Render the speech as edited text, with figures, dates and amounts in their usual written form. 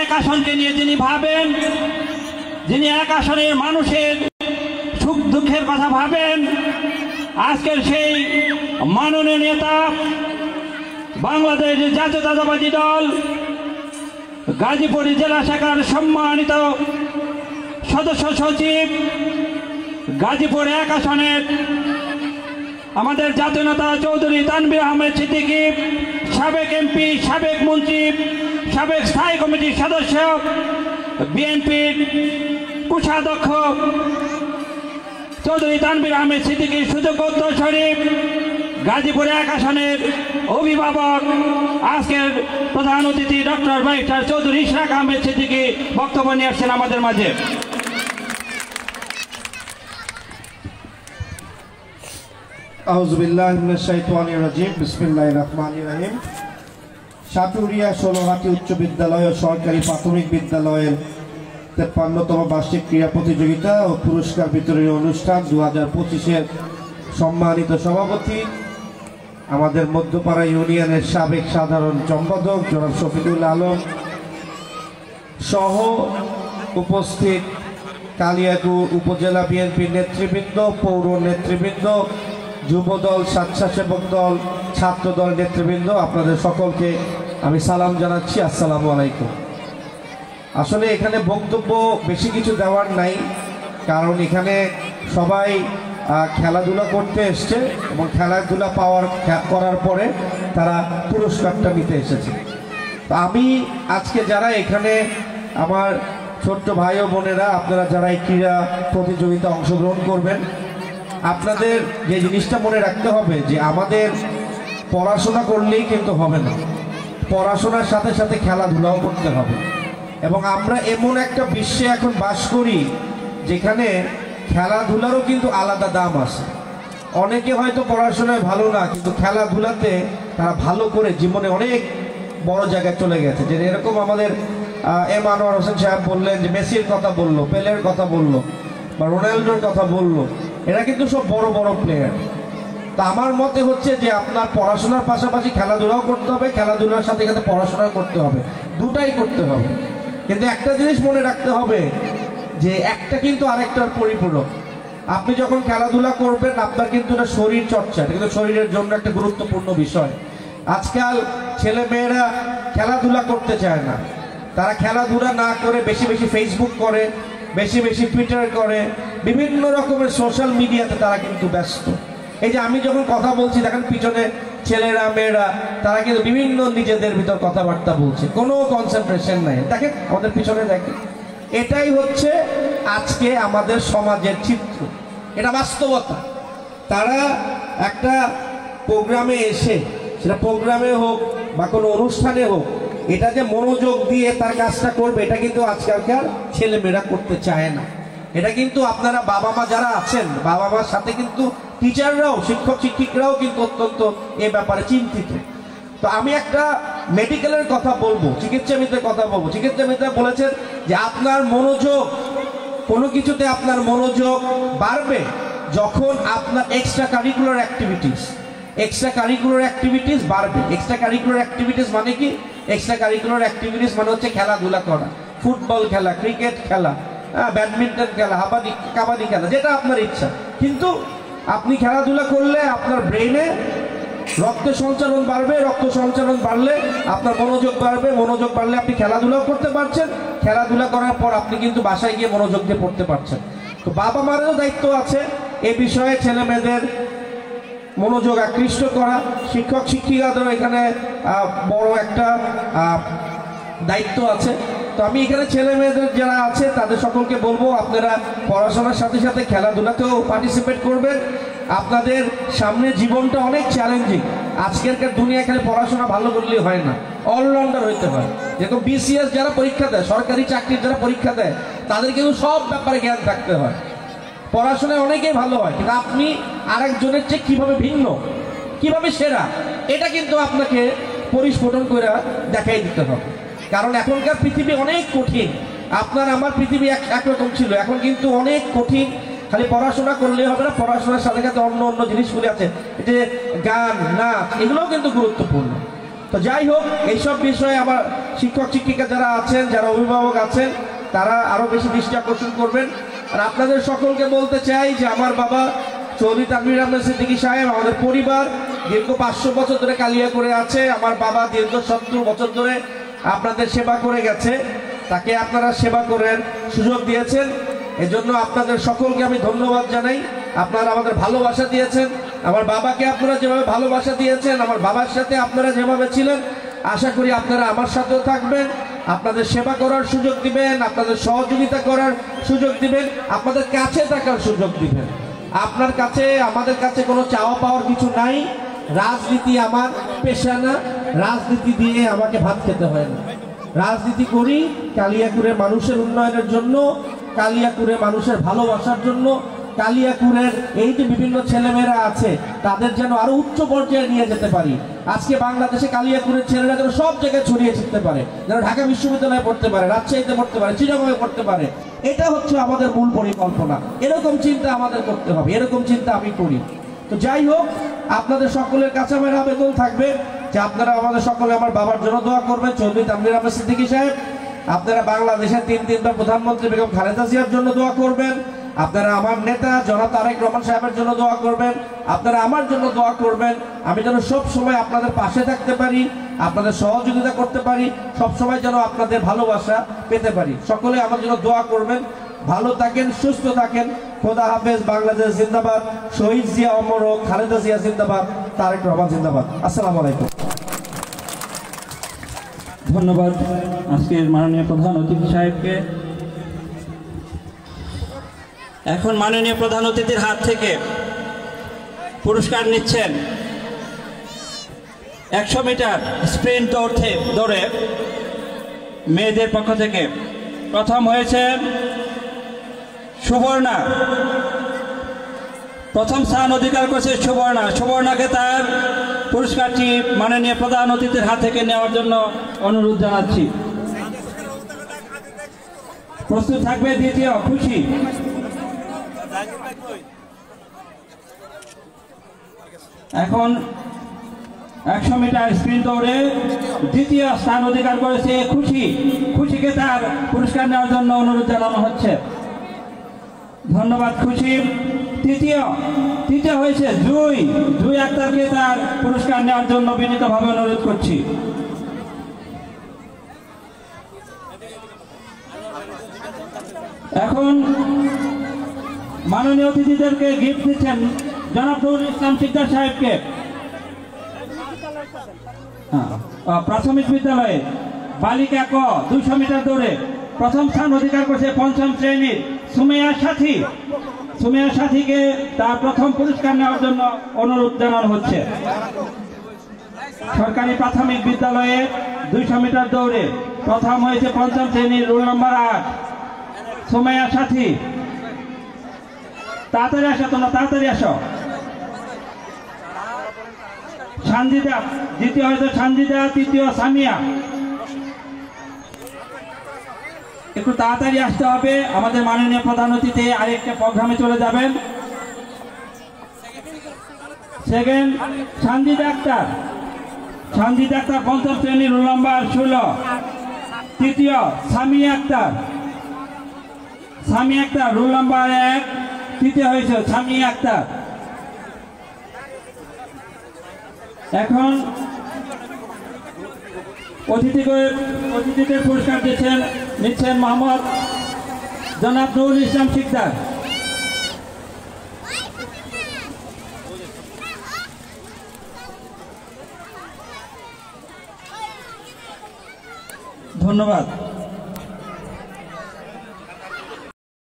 এক আসনকে নিয়ে যিনি ভাবেন, যিনি এক আসনের মানুষের সুখ দুঃখের কথা ভাবেন, আজকের সেই মাননীয় নেতা, বাংলাদেশ জাতীয়তাবাদী দল গাজীপুর জেলা শাখার সম্মানিত সদস্য সচিব, গাজীপুর এক আসনের আমাদের জাতীয় নেতা চৌধুরী তানভীর আহমেদ সিদ্দিকী, সাবেক এমপি, সাবেক মন্ত্রী, সাবেক স্থায়ী কমিটির সদস্য, বিএনপির কোষাধ্যক্ষ চৌধুরী তানভীর আহমেদ সিদ্দিকীর সুযোগ্য উত্তরসূরি, গাজীপুর এক আসনের অভিভাবক, আজকের প্রধান অতিথি ডক্টর ব্যারিস্টার চৌধুরী ইশরাক আহমেদ সিদ্দিকী বক্তব্য নিয়ে আসছেন আমাদের মাঝে। আউযুবিল্লাহি মিনাশ শাইতানির রাজিম, বিসমিল্লাহির রহমানির রহিম। সাটুরিয়া ১৬হাতি উচ্চ বিদ্যালয় ও সরকারি প্রাথমিক বিদ্যালয়ের ৫৩তম বার্ষিক ক্রীড়া প্রতিযোগিতা ও পুরস্কার বিতরণী অনুষ্ঠান ২০২৫-এর সম্মানিত সভাপতি, আমাদের মধ্যপাড়া ইউনিয়নের সাবেক সাধারণ সম্পাদক জনাব শফিকুল আলম সহ উপস্থিত কালিয়াকৈর উপজেলা বিএনপির নেতৃবৃন্দ, পৌর নেতৃবৃন্দ, যুবদল, স্বেচ্ছাসেবক দল, ছাত্রদল নেতৃবৃন্দ, আপনাদের সকলকে আমি সালাম জানাচ্ছি, আসসালামু আলাইকুম। আসলে এখানে বক্তব্য বেশি কিছু দেওয়ার নাই, কারণ এখানে সবাই খেলাধুলা করতে এসছে এবং খেলাধুলা করার পরে তারা পুরস্কারটা নিতে এসেছে। তো আমি আজকে যারা এখানে আমার ছোট্ট ভাই ও বোনেরা, আপনারা যারা এই ক্রীড়া প্রতিযোগিতা অংশগ্রহণ করবেন, আপনাদের যে জিনিসটা মনে রাখতে হবে যে আমাদের পড়াশোনা করলেই কিন্তু হবে না, পড়াশোনার সাথে সাথে খেলাধুলাও করতে হবে। এবং আমরা এমন একটা বিশ্বে এখন বাস করি যেখানে খেলাধুলারও কিন্তু আলাদা দাম আছে। অনেকে হয়তো পড়াশোনায় ভালো না, কিন্তু খেলাধুলাতে তারা ভালো করে জীবনে অনেক বড় জায়গায় চলে গেছে। যে এরকম আমাদের এম আনোয়ার হোসেন সাহেব বললেন যে মেসির কথা বললো, পেলের কথা বললো, বা রোনাল্ডোর কথা বললো, এরা কিন্তু সব বড় বড় প্লেয়ার। তা আমার মতে হচ্ছে যে আপনার পড়াশোনার পাশাপাশি খেলাধুলাও করতে হবে, খেলাধুলার সাথে সাথে পড়াশোনাও করতে হবে, দুটাই করতে হবে। কিন্তু একটা জিনিস মনে রাখতে হবে যে একটা কিন্তু আরেকটার পরিপূরক। আপনি যখন খেলাধুলা করবেন আপনার কিন্তু এটা শরীর চর্চা, এটা কিন্তু শরীরের জন্য একটা গুরুত্বপূর্ণ বিষয়। আজকাল ছেলে মেয়েরা খেলাধুলা করতে চায় না, তারা খেলাধুলা না করে বেশি বেশি ফেসবুক করে, বেশি বেশি টুইটার করে, বিভিন্ন রকমের সোশ্যাল মিডিয়াতে তারা কিন্তু ব্যস্ত। এই যে আমি যখন কথা বলছি দেখেন পিছনে ছেলেরা মেয়েরা তারা কিন্তু বিভিন্ন নিজেদের ভিতর কথাবার্তা বলছে, কোনো কনসেন্ট্রেশন নাই। দেখেন আমাদের পিছনে দেখেন, এটাই হচ্ছে আজকে আমাদের সমাজের চিত্র, এটা বাস্তবতা। তারা একটা প্রোগ্রামে এসে, সেটা প্রোগ্রামে হোক বা কোনো অনুষ্ঠানে হোক, এটা যে মনোযোগ দিয়ে তার কাজটা করবে এটা কিন্তু আজকালকার ছেলেমেয়েরা করতে চায় না। এটা কিন্তু আপনারা বাবা মা যারা আছেন, বাবা মার সাথে কিন্তু টিচাররাও, শিক্ষক শিক্ষিকারাও কিন্তু অত্যন্ত এ ব্যাপারে চিন্তিত। তো আমি একটা মেডিকেলের কথা বলবো, চিকিৎসাবিদের কথা বলবো। চিকিৎসাবিদরা বলেছেন যে আপনার মনোযোগ, কোনো কিছুতে আপনার মনোযোগ বাড়বে যখন আপনার এক্সট্রা কারিকুলার অ্যাক্টিভিটিস বাড়বে। এক্সট্রা কারিকুলার অ্যাক্টিভিটিস মানে কি? এক্সট্রা কারিকুলার অ্যাক্টিভিটিস মানে হচ্ছে খেলাধুলা করা, ফুটবল খেলা, ক্রিকেট খেলা, ব্যাডমিন্টন খেলা, কাবাডি খেলা, যেটা আপনার ইচ্ছা। কিন্তু আপনি খেলাধুলা করলে আপনার ব্রেনে রক্ত সঞ্চালন বাড়বে, রক্ত সঞ্চালন বাড়লে আপনার মনোযোগ বাড়বে, মনোযোগ বাড়লে আপনি খেলাধুলাও করতে পারছেন, খেলাধুলা করার পর আপনি কিন্তু বাসায় গিয়ে মনোযোগ দিয়ে পড়তে পারছেন। তো বাবা মারেরও দায়িত্ব আছে এ বিষয়ে ছেলে মেয়েদের মনোযোগ আকৃষ্ট করা। শিক্ষক শিক্ষিকাদেরও এখানে বড় একটা দায়িত্ব আছে। তো আমি এখানে ছেলে মেয়েদের যারা আছে তাদের সকলকে বলবো আপনারা পড়াশোনার সাথে সাথে খেলাধুলাতেও পার্টিসিপেট করবেন। আপনাদের সামনে জীবনটা অনেক চ্যালেঞ্জিং। আজকেরকার দুনিয়া এখানে পড়াশোনা ভালো করলেই হয় না, অলরাউন্ডার হইতে হয়। যেরকম বিসিএস যারা পরীক্ষা দেয়, সরকারি চাকরির যারা পরীক্ষা দেয়, তাদের কিন্তু সব ব্যাপারে জ্ঞান থাকতে হয়। পড়াশোনায় অনেকেই ভালো হয়, কিন্তু আপনি আরেকজনের চেয়ে কীভাবে ভিন্ন, কীভাবে সেরা, এটা কিন্তু আপনাকে পরিস্ফুটন করে দেখাই দিতে হবে। কারণ এখনকার পৃথিবী অনেক কঠিন। আপনার আমার পৃথিবী একরকম ছিল, এখন কিন্তু অনেক কঠিন। খালি পড়াশোনা করলে হবে না, পড়াশোনার সাথে সাথে অন্য অন্য জিনিসগুলি আছে, যে গান, নাচ, এগুলোও কিন্তু গুরুত্বপূর্ণ। তো যাই হোক, এইসব বিষয়ে আমার শিক্ষক শিক্ষিকা যারা আছেন, যারা অভিভাবক আছেন, তারা আরো বেশি দৃষ্টি আকর্ষণ করবেন। আর আপনাদের সকলকে বলতে চাই যে আমার বাবা চৌধুরী তানভীর আহমেদ সিদ্দিকী সাহেব, আমাদের পরিবার দীর্ঘ 500 বছর ধরে কালিয়াকুড়ে আছে। আমার বাবা দীর্ঘ 70 বছর ধরে আপনাদের সেবা করে গেছে। তাকে আপনারা সেবা করার সুযোগ দিয়েছেন, এজন্য আপনাদের সকলকে আমি ধন্যবাদ জানাই। আপনারা আমাদের ভালোবাসা দিয়েছেন, আমার বাবাকে আপনারা যেভাবে ভালোবাসা দিয়েছেন, আমার বাবার সাথে আপনারা যেভাবে ছিলেন, আশা করি আপনারা আমার সাথেও থাকবেন। আপনাদের সেবা করার সুযোগ দিবেন, আপনাদের সহযোগিতা করার সুযোগ দিবেন, আপনাদের কাছে থাকার সুযোগ দিবেন। আপনার কাছে আমাদের কাছে কোনো চাওয়া পাওয়ার কিছু নাই। রাজনীতি আমার পেশা না, রাজনীতি দিয়ে আমাকে ভাত খেতে হয় না। রাজনীতি করি কালিয়াকুড়ের মানুষের উন্নয়নের জন্য, কালিয়াকুড়ে মানুষের ভালোবাসার জন্য, কালিয়াকুড়ের এই যে বিভিন্ন ছেলেমেয়েরা আছে তাদের যেন আরো উচ্চ পর্যায়ে নিয়ে যেতে পারি। আজকে বাংলাদেশে কালিয়াকুড়ের ছেলেরা যেন সব জায়গায় ছড়িয়ে ছিটতে পারে, যেন ঢাকা বিশ্ববিদ্যালয়ে পড়তে পারে, রাজশাহীতে পড়তে পারে, চিটাগংয়ে পড়তে পারে। এটা হচ্ছে আমাদের মূল পরিকল্পনা। এরকম চিন্তা আমাদের করতে হবে, এরকম চিন্তা আমি করি। তো যাই হোক, আপনাদের সকলের কাছে আমার আবেদন থাকবে যে আপনারা আমাদের সকলে আমার বাবার জন্য দোয়া করবেন, চৌধুরী তানভীর আহমেদ সিদ্দিকী সাহেব। আপনারা বাংলাদেশের 3বার প্রধানমন্ত্রী বেগম খালেদা জিয়ার জন্য দোয়া করবেন। আপনারা আমার নেতা জনাব তারেক রহমান সাহেবের জন্য দোয়া করবেন। আপনারা আমার জন্য দোয়া করবেন, আমি যেন সব সময় আপনাদের পাশে থাকতে পারি, আপনাদের সহযোগিতা করতে পারি, সব সময় যেন আপনাদের ভালোবাসা পেতে পারি। সকলে আমার জন্য দোয়া করবেন। ভালো থাকেন, সুস্থ থাকেন। খোদা হাফেজ। বাংলাদেশ জিন্দাবাদ। শহীদ জিয়া অমর হোক, খালেদা জিয়া জিন্দাবাদ, তারেক রহমান জিন্দাবাদ। আসসালামু আলাইকুম। ধন্যবাদ আজকের মাননীয় প্রধান অতিথি সাহেবকে। এখন মাননীয় প্রধান অতিথির হাত থেকে পুরস্কার নিচ্ছেন 100 মিটার স্প্রিন্ট দৌড়ে মেয়েদের পক্ষ থেকে। প্রথম হয়েছে সুবর্ণা, প্রথম স্থান অধিকার করেছে সুবর্ণা। সুবর্ণাকে তার পুরস্কারটি মাননীয় প্রধান অতিথির হাত থেকে নেওয়ার জন্য অনুরোধ জানাচ্ছি। প্রস্তুত থাকবে দ্বিতীয় খুশি। এখন 100 মিটার স্প্রিন্ট দৌড়ে দ্বিতীয় স্থান অধিকার করেছে খুশি। খুশিকে তার পুরস্কার নেওয়ার জন্য অনুরোধ জানানো হচ্ছে। ধন্যবাদ খুশি। তৃতীয় হয়েছে জুই আক্তারকে তার পুরস্কার নেওয়ার জন্য বিনীতভাবে অনুরোধ করছি। এখন মাননীয় অতিথিদেরকে গিফট দিচ্ছেন জনাব নুরুল ইসলাম শিকদার সাহেবকে। প্রাথমিক বিদ্যালয়ে বালিকা ক 200 মিটার দৌড়ে প্রথম স্থান অধিকার করেছে 5ম শ্রেণীর সুমেয়া সাথীকে তার প্রথম পুরস্কার নেওয়ার জন্য অনুরোধ জানানো হচ্ছে। সরকারি প্রাথমিক বিদ্যালয়ে 200 মিটার দৌড়ে প্রথম হয়েছে 5ম শ্রেণীর রোল নম্বর 8 সুমেয়া সাথী। তাড়াতাড়ি আসো, তোমরা তাড়াতাড়ি আসো। সানজিদা দ্বিতীয় হয়েছে সানজিদা, তৃতীয় সামিয়া। একটু তাড়াতাড়ি আসতে হবে, আমাদের মাননীয় প্রধান অতিথি আরেকটা প্রোগ্রামে চলে যাবেন। সেকেন্ড সানজিদা আক্তার 5ম শ্রেণীর রোল নম্বর 16। তৃতীয় সামিয়া আক্তার রোল নম্বর 1। তৃতীয় হয়েছে সামিয়া আক্তার। এখন অতিথিদের পুরস্কার নিচ্ছেন মোহাম্মদ জনাব নুরুল ইসলাম শিকদার। ধন্যবাদ।